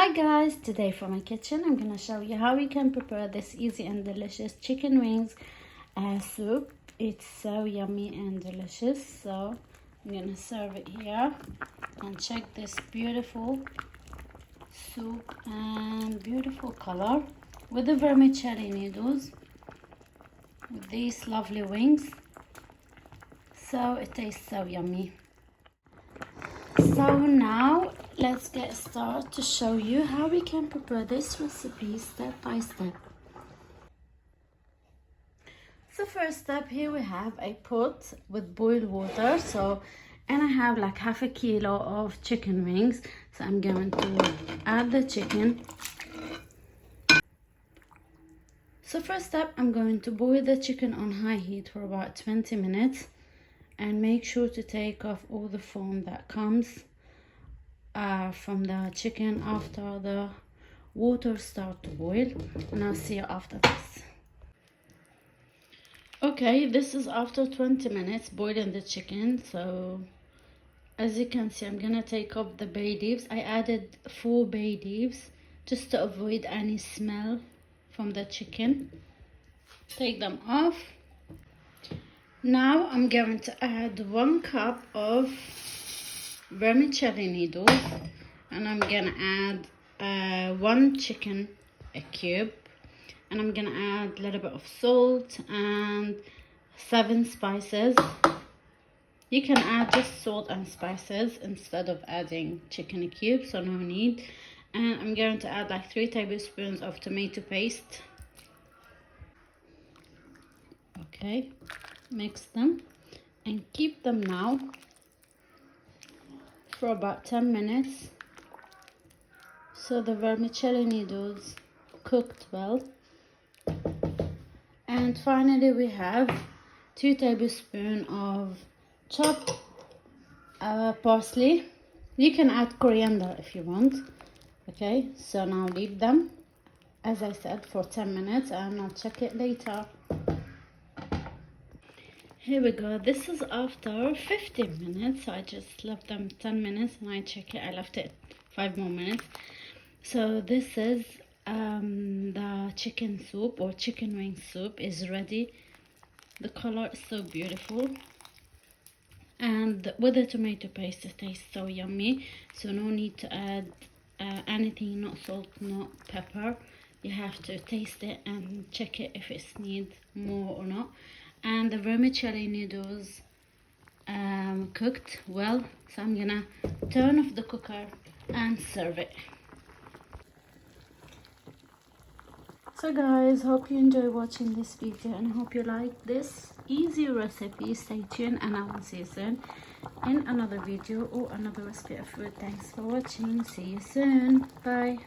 Hi guys, today from my kitchen I'm gonna show you how we can prepare this easy and delicious chicken wings soup. It's so yummy and delicious, so I'm gonna serve it here and check this beautiful soup and beautiful color with the vermicelli noodles with these lovely wings. So it tastes so yummy. So now let's get started to show you how we can prepare this recipe step by step. So first step, here we have a pot with boiled water. And I have like half a kilo of chicken wings. So I'm going to add the chicken. So first step, I'm going to boil the chicken on high heat for about 20 minutes. And make sure to take off all the foam that comes from the chicken after the water starts to boil. And I'll see you after this. Okay, this is after 20 minutes boiling the chicken. So as you can see, I'm gonna take off the bay leaves. I added 4 bay leaves just to avoid any smell from the chicken. Take them off. Now I'm going to add 1 cup of vermicelli noodles, and I'm gonna add 1 chicken cube, and I'm gonna add a little bit of salt and 7 spices. You can add just salt and spices instead of adding chicken cubes, so no need. And I'm going to add like 3 tablespoons of tomato paste. Okay, mix them and keep them now for about 10 minutes so the vermicelli noodles cooked well. And finally we have 2 tablespoons of chopped parsley. You can add coriander if you want. Okay, so now leave them as I said for 10 minutes and I'll check it later. Here we go. This is after 15 minutes. So I just left them 10 minutes and I check it. I left it 5 more minutes. So this is the chicken soup or chicken wing soup is ready. The color is so beautiful. And with the tomato paste, it tastes so yummy. So no need to add anything, not salt, not pepper. You have to taste it and check it if it needs more or not. And the vermicelli noodles cooked well, so I'm gonna turn off the cooker and serve it. So guys, hope you enjoy watching this video and I hope you like this easy recipe. Stay tuned and I will see you soon in another video or another recipe of food. Thanks for watching. See you soon. Bye.